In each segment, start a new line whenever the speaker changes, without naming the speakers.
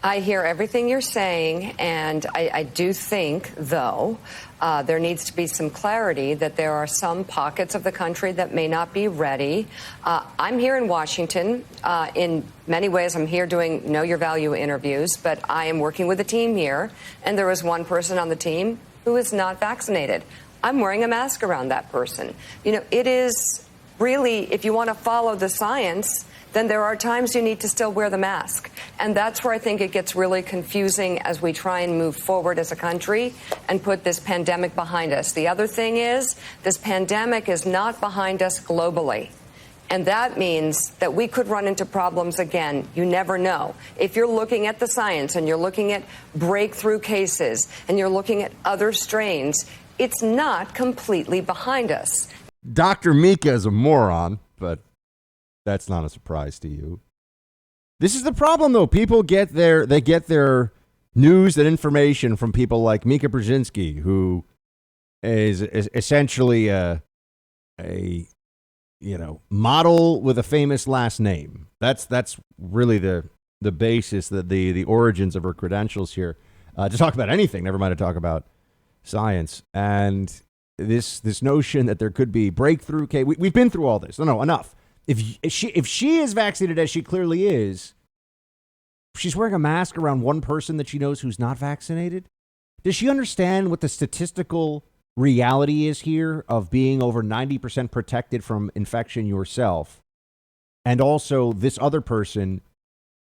I hear everything you're saying, and I do think, though, there needs to be some clarity that there are some pockets of the country that may not be ready. I'm here in Washington. In many ways, I'm here doing Know Your Value interviews, but I am working with a team here, and there is one person on the team who is not vaccinated. I'm wearing a mask around that person. You know, it is really, if you want to follow the science, then there are times you need to still wear the mask. And that's where I think it gets really confusing as we try and move forward as a country and put this pandemic behind us. The other thing is, this pandemic is not behind us globally. And that means that we could run into problems again. You never know. If you're looking at the science and you're looking at breakthrough cases and you're looking at other strains, it's not completely behind us.
Dr. Mika is a moron, but that's not a surprise to you. This is the problem, though. People get their news and information from people like Mika Brzezinski, who is essentially a model with a famous last name. That's really the basis, the origins of her credentials here. To talk about anything, never mind to talk about science. And this notion that there could be breakthrough. Okay, we've been through all this. No, enough. If she is vaccinated, as she clearly is, she's wearing a mask around one person that she knows who's not vaccinated. Does she understand what the statistical reality is here of being over 90% protected from infection yourself, and also this other person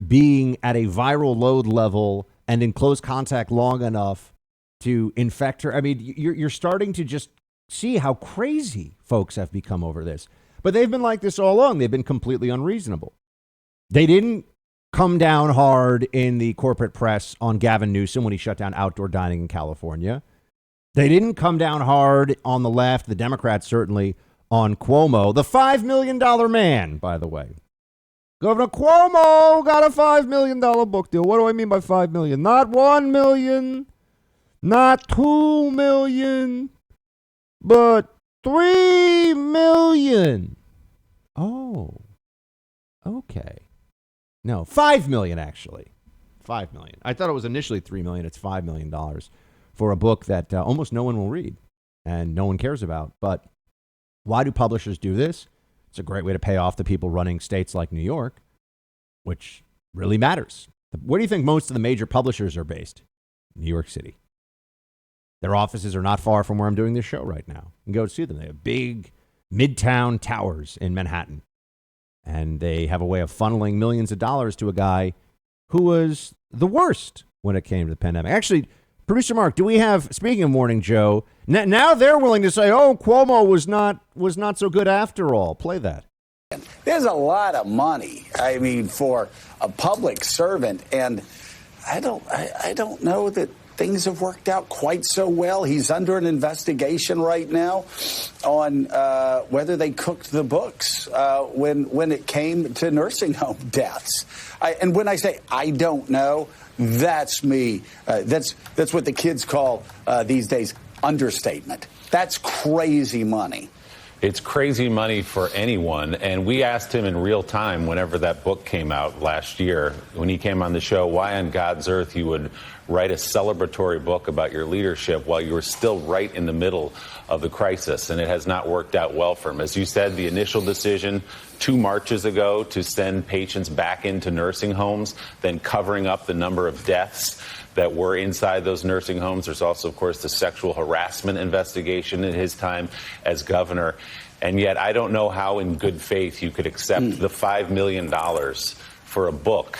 being at a viral load level and in close contact long enough to infect her? I mean, you're starting to just see how crazy folks have become over this. But they've been like this all along. They've been completely unreasonable. They didn't come down hard in the corporate press on Gavin Newsom when he shut down outdoor dining in California. They didn't come down hard on the left, the Democrats certainly, on Cuomo, the $5 million man, by the way. Governor Cuomo got a $5 million book deal. What do I mean by $5 million? Not $1 million, not $2 million, but $3 million. Oh, okay. No, $5 million, actually. $5 million. I thought it was initially $3 million. It's $5 million for a book that almost no one will read and no one cares about. But why do publishers do this? It's a great way to pay off the people running states like New York, which really matters. Where do you think most of the major publishers are based? New York City. Their offices are not far from where I'm doing this show right now. You can go see them. They have big midtown towers in Manhattan. And they have a way of funneling millions of dollars to a guy who was the worst when it came to the pandemic. Actually, Producer Mark, do we have, speaking of Morning Joe, now they're willing to say, oh, Cuomo was not so good after all. Play that.
There's a lot of money, I mean, for a public servant. And I don't know that things have worked out quite so well. He's under an investigation right now on whether they cooked the books when it came to nursing home deaths. And when I say I don't know, that's me. That's what the kids call these days understatement. That's crazy money.
It's crazy money for anyone. And we asked him in real time whenever that book came out last year, when he came on the show, why on God's earth he would write a celebratory book about your leadership while you were still right in the middle of the crisis. And it has not worked out well for him. As you said, the initial decision 2 Marches ago to send patients back into nursing homes, then covering up the number of deaths that were inside those nursing homes. There's also, of course, the sexual harassment investigation in his time as governor. And yet I don't know how in good faith you could accept the $5 million for a book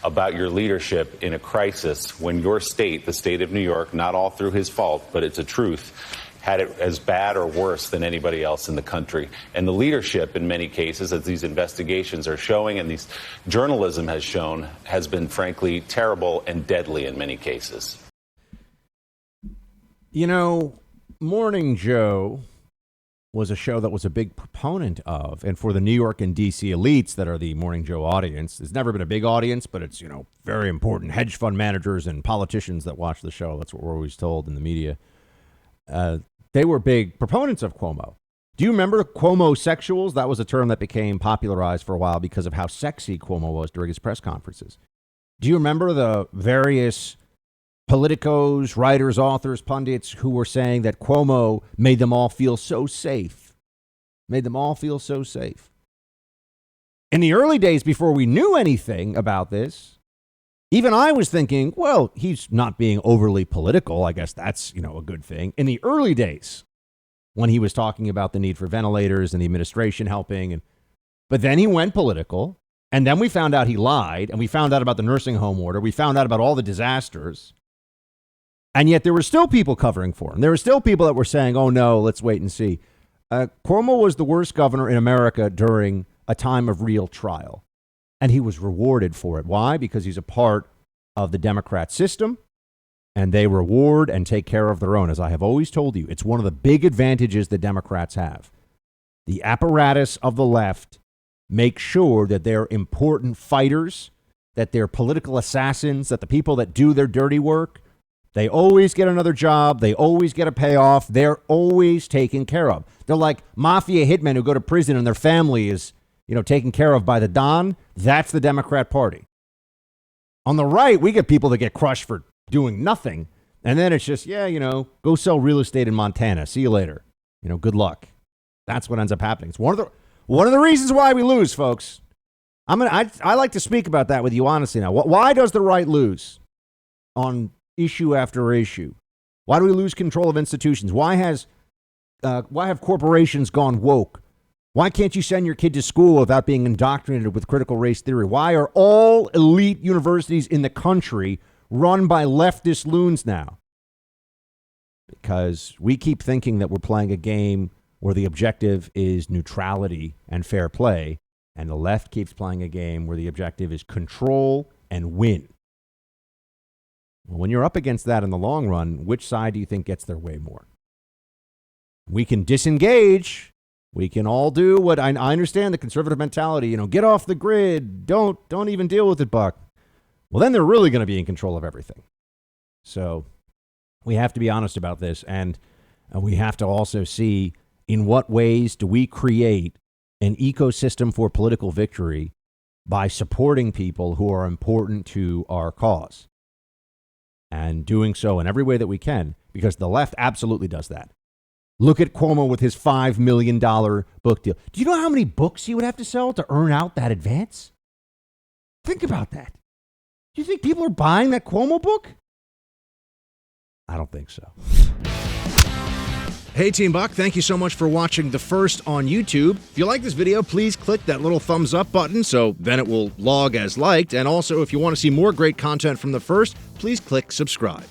about your leadership in a crisis when your state, the state of New York, not all through his fault, but it's a truth, had it as bad or worse than anybody else in the country. And the leadership, in many cases, as these investigations are showing and these journalism has shown, has been, frankly, terrible and deadly in many cases.
You know, Morning Joe was a show that was a big proponent of, and for the New York and D.C. elites that are the Morning Joe audience, it's never been a big audience, but it's, very important hedge fund managers and politicians that watch the show. That's what we're always told in the media. They were big proponents of Cuomo. Do you remember Cuomo-sexuals? That was a term that became popularized for a while because of how sexy Cuomo was during his press conferences. Do you remember the various politicos, writers, authors, pundits who were saying that Cuomo made them all feel so safe? Made them all feel so safe. In the early days, before we knew anything about this, even I was thinking, well, he's not being overly political. I guess that's, a good thing. In the early days, when he was talking about the need for ventilators and the administration helping, but then he went political, and then we found out he lied, and we found out about the nursing home order. We found out about all the disasters. And yet there were still people covering for him. There were still people that were saying, oh, no, let's wait and see. Cuomo was the worst governor in America during a time of real trial. And he was rewarded for it. Why? Because he's a part of the Democrat system, and they reward and take care of their own. As I have always told you, it's one of the big advantages the Democrats have. The apparatus of the left makes sure that they're important fighters, that they're political assassins, that the people that do their dirty work, they always get another job. They always get a payoff. They're always taken care of. They're like mafia hitmen who go to prison and their family is, taken care of by the Don. That's the Democrat Party. On the right, we get people that get crushed for doing nothing. And then it's just, go sell real estate in Montana. See you later. Good luck. That's what ends up happening. It's one of the reasons why we lose, folks. I like to speak about that with you honestly now. Why does the right lose on issue after issue? Why do we lose control of institutions? Why have corporations gone woke? Why can't you send your kid to school without being indoctrinated with critical race theory? Why are all elite universities in the country run by leftist loons now? Because we keep thinking that we're playing a game where the objective is neutrality and fair play, and the left keeps playing a game where the objective is control and win. Well, when you're up against that in the long run, which side do you think gets their way more? We can disengage. We can all do what I understand the conservative mentality, get off the grid. Don't even deal with it, Buck. Well, then they're really going to be in control of everything. So we have to be honest about this. And we have to also see in what ways do we create an ecosystem for political victory by supporting people who are important to our cause. And doing so in every way that we can, because the left absolutely does that. Look at Cuomo with his $5 million book deal. Do you know how many books he would have to sell to earn out that advance? Think about that. Do you think people are buying that Cuomo book? I don't think so. Hey, Team Buck, thank you so much for watching The First on YouTube. If you like this video, please click that little thumbs up button so then it will log as liked. And also, if you want to see more great content from The First, please click subscribe.